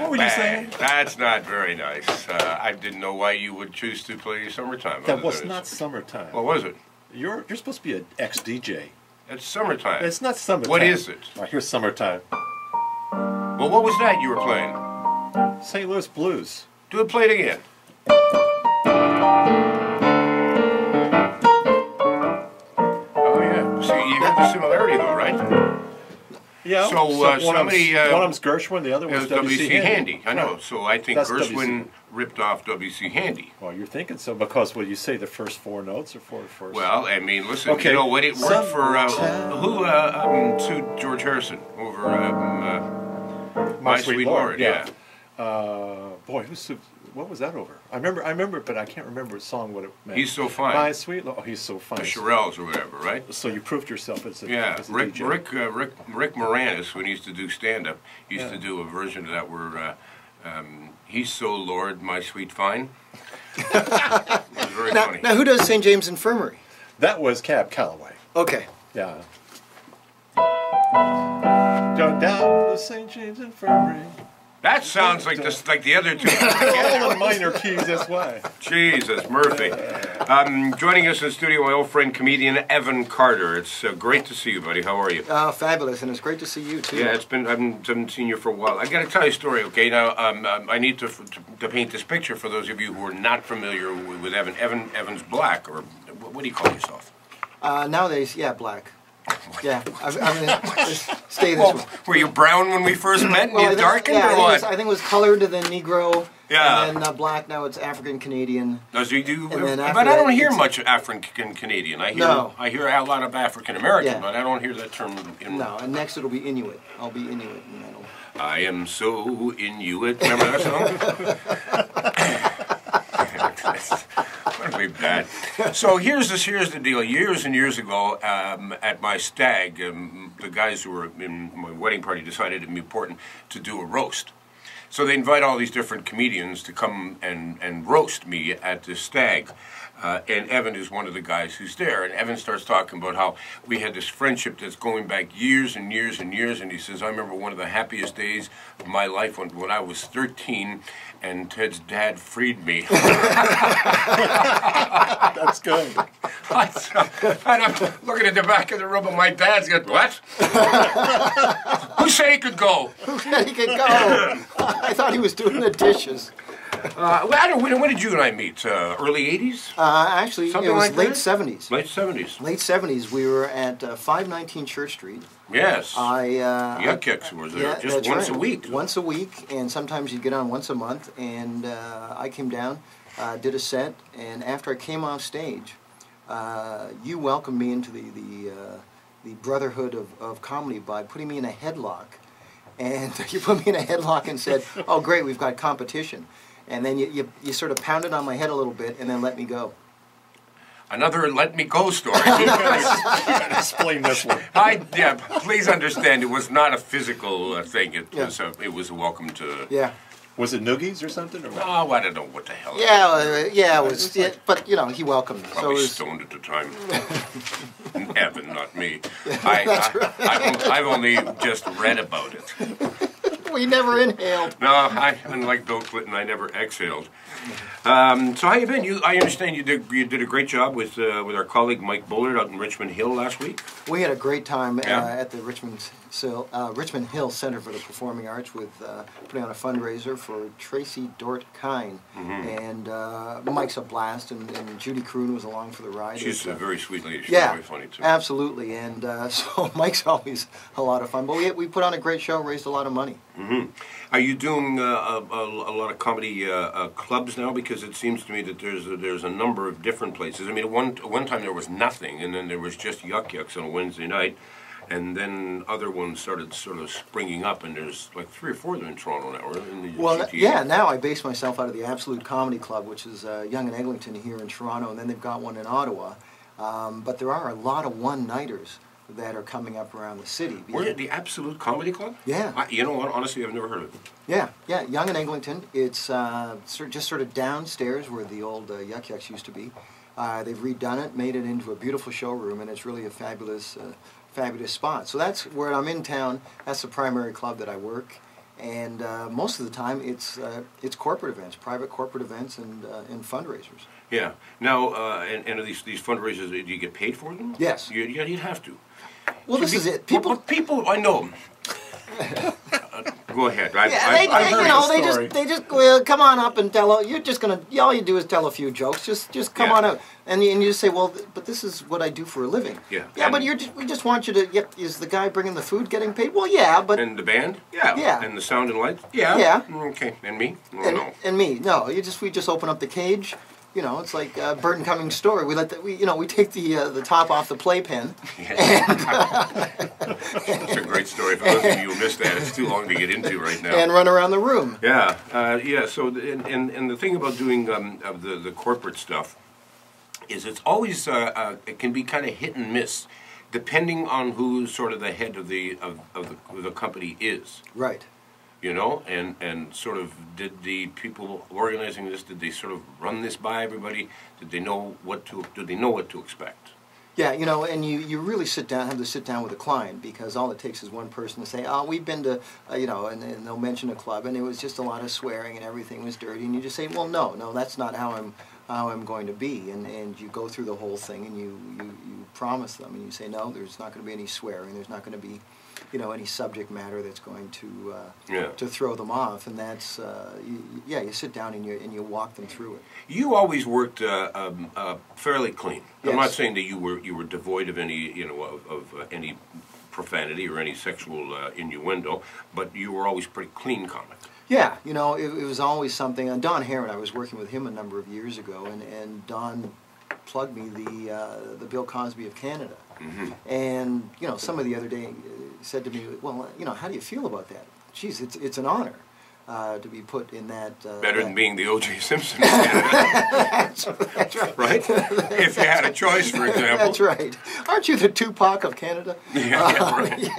What were you saying? That's not very nice. I didn't know why you would choose to play Summertime. That was not summertime. What was it? You're supposed to be an ex-DJ. It's Summertime. It's not summertime. What is it? All right, here's Summertime. Well, what was that you were playing? St. Louis Blues. Do it, play it again. Oh, yeah. See, you got the similarity, though, right? Yeah. So, one of somebody... them's Gershwin, the other one's W.C. Handy. I know. So I think That's Gershwin ripped off W.C. Handy. Well, you're thinking so because, well, you say the first four notes or four first? Well, I mean, listen, okay. you know what? It worked for, who sued George Harrison over My Sweet Lord, yeah. Boy, what was that over? I remember, but I can't remember a song what it meant. He's So Fine. My Sweet Lord. Oh, He's So Fine. The Shirelles or whatever, right? So you proved yourself as a yeah. as a Rick DJ. Moranis, when he used to do stand-up, used to do a version of that where He's So Lord, My Sweet Fine. It was very funny. Now, who does St. James Infirmary? That was Cab Calloway. Okay. Yeah. Go down to St. James Infirmary. That sounds like the other two. All in minor keys, that's why. Jesus, Murphy. Joining us in studio, my old friend, comedian Evan Carter. It's great to see you, buddy. How are you? Fabulous, and it's great to see you, too. Yeah, I haven't seen you for a while. I got to tell you a story, okay? Now, I need to paint this picture for those of you who are not familiar with Evan. Evan's black, or what do you call yourself? Nowadays, yeah, black. Yeah, I'm going to stay this way. Were you brown when we first met and you darkened, or what? I think it was colored, then Negro, yeah. and then black. Now it's African-Canadian. No, so you do, but I don't hear much African-Canadian. I hear a lot of African-American, yeah. But I don't hear that term. No, and next it'll be Inuit. I'll be Inuit. I am so Inuit. Remember that song? Way bad. So here's the deal. Years and years ago, at my stag, the guys who were in my wedding party decided it'd be important to do a roast. So they invite all these different comedians to come and roast me at this stag. And Evan is one of the guys who's there. And Evan starts talking about how we had this friendship that's going back years and years and years. And he says, I remember one of the happiest days of my life when I was 13 and Ted's dad freed me. That's good. And I'm looking at the back of the room and my dad's going, what? Who said he could go? Who said he could go? I thought he was doing the dishes. When did you and I meet? Early 80s? Actually, something it was like late that? 70s. Late 70s. Late 70s. We were at 519 Church Street. Yes. Yuck Yucks were there, yeah, just once a week. Once a week, and sometimes you'd get on once a month. And I came down, did a set, and after I came off stage, you welcomed me into the brotherhood of comedy by putting me in a headlock. And you put me in a headlock and said, oh, great, we've got competition. And then you sort of pounded on my head a little bit and then let me go. Another let me go story. You gotta explain this one. Please understand, it was not a physical thing. It was a welcome to... Yeah. Was it noogies or something? Or what? Oh, I don't know what the hell. Yeah, it was. Yeah, but you know, he welcomed me. Probably so it was, stoned at the time. Evan, not me. I've only just read about it. We never inhaled. No, unlike Bill Clinton, I never exhaled. So how you been? I understand you did a great job with our colleague Mike Bullard out in Richmond Hill last week. We had a great time at the Richmond Hill Center for the Performing Arts with putting on a fundraiser for Tracy Dort Kine. And Mike's a blast, and Judy Croon was along for the ride. She's a very sweet lady. She's very funny too. Absolutely. And so Mike's always a lot of fun. But we put on a great show, raised a lot of money. Are you doing a lot of comedy clubs now? Because it seems to me that there's a number of different places. I mean, at one time there was nothing, and then there was just Yuck Yucks on a Wednesday night, and then other ones started sort of springing up, and there's like 3 or 4 of them in Toronto now, right? In the GTA. Yeah, now I base myself out of the Absolute Comedy Club, which is Yonge and Eglinton here in Toronto, and then they've got one in Ottawa. But there are a lot of one-nighters that are coming up around the city. Where, the Absolute Comedy Club? Yeah. You know what? Honestly, I've never heard of it. Yeah, Yonge and Eglinton. It's just sort of downstairs where the old Yuck Yucks used to be. They've redone it, made it into a beautiful showroom, and it's really a fabulous spot. So that's where I'm in town. That's the primary club that I work. And most of the time, it's corporate events, private corporate events, and fundraisers. Yeah. Now, and are these fundraisers, do you get paid for them? Yes. Yeah, you'd have to. Well, this is it. People, I know. Go ahead. They just well, come on up and tell. You're just gonna. All you do is tell a few jokes. Just come on up, and you just say, well, but this is what I do for a living. Yeah. Yeah, but we just want you to. Yep. Is the guy bringing the food getting paid? Well, yeah, but. And the band? Yeah. Yeah. And the sound and lights? Yeah. Yeah. Okay. And me? Oh, And, no. and me, no. We just open up the cage. You know, it's like Burton Cummings' story. We take the top off the playpen. That's a great story. For those of you who missed that, it's too long to get into right now. And run around the room. Yeah, yeah. So, and the thing about doing of the corporate stuff is it's always it can be kind of hit and miss, depending on who sort of the head of the company is. Right. You know, and sort of, did the people organizing this, did they sort of run this by everybody? Did they know what to expect? Yeah, you know, and you really have to sit down with a client, because all it takes is one person to say, oh, we've been to, and they'll mention a club, and it was just a lot of swearing and everything was dirty, and you just say, well, no, that's not how I'm going to be, and you go through the whole thing, and you promise them, and you say, no, there's not going to be any swearing, there's not going to be, any subject matter that's going to throw them off, and that's you sit down and you walk them through it. You always worked fairly clean. Yes. I'm not saying that you were devoid of any of any profanity or any sexual innuendo, but you were always pretty clean comic. Yeah, it was always something. Don Herron, I was working with him a number of years ago, and Don plugged me the Bill Cosby of Canada. Mm-hmm. And somebody the other day said to me, well, how do you feel about that? Geez, it's an honor to be put in that. Better than being the O.J. Simpson of Canada. That's right. Right? If you had a choice, for example. That's right. Aren't you the Tupac of Canada? Yeah, right.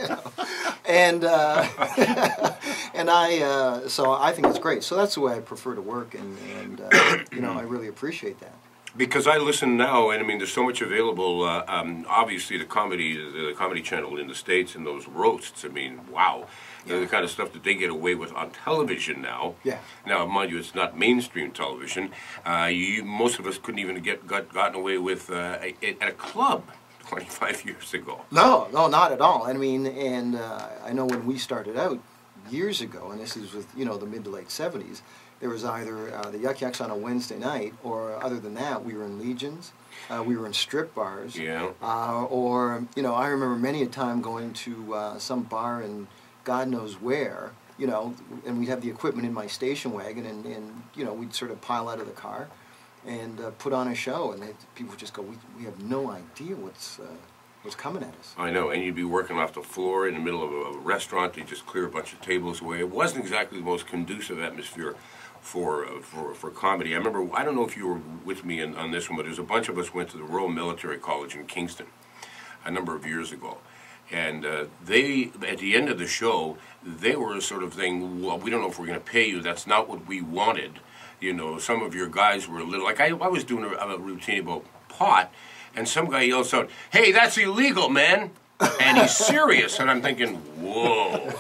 And so I think it's great. So that's the way I prefer to work, and I really appreciate that. Because I listen now, and I mean, there's so much available. Obviously, the comedy channel in the States and those roasts. I mean, wow, the kind of stuff that they get away with on television now. Yeah. Now, mind you, it's not mainstream television. Most of us couldn't even gotten away with at a club 25 years ago. No, not at all. I mean, and I know when we started out years ago, and this is with the mid to late '70s. There was either the Yuck Yucks on a Wednesday night, or other than that, we were in Legions, we were in strip bars, or I remember many a time going to some bar in God knows where, and we'd have the equipment in my station wagon, and we'd sort of pile out of the car and put on a show, and people would just go, we have no idea what's coming at us. I know, and you'd be working off the floor in the middle of a restaurant. They just clear a bunch of tables away. It wasn't exactly the most conducive atmosphere for comedy. I remember, I don't know if you were with me on this one, but there's a bunch of us went to the Royal Military College in Kingston a number of years ago. And they, at the end of the show, they were sort of saying, well, we don't know if we're going to pay you. That's not what we wanted. Some of your guys were a little, like I was doing a routine about pot, and some guy yells out, hey, that's illegal, man. And he's serious. And I'm thinking, whoa,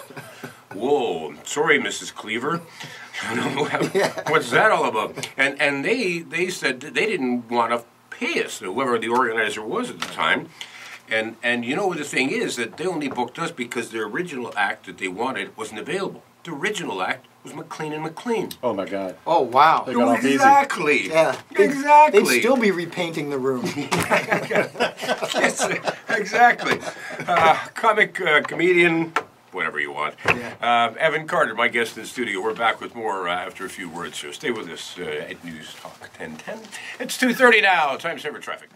sorry, Mrs. Cleaver. What's that all about? And they said they didn't want to pay us, whoever the organizer was at the time. And the thing is that they only booked us because their original act that they wanted wasn't available. The original act was McLean and McLean. Oh my God! Oh wow! They got off easy. Exactly. Yeah. Exactly. They'd still be repainting the room. Yes, exactly. Comic, comedian, whatever you want. Yeah. Evan Carter, my guest in the studio. We're back with more after a few words. So stay with us at News Talk 1010. It's 2:30 now. Time saver traffic.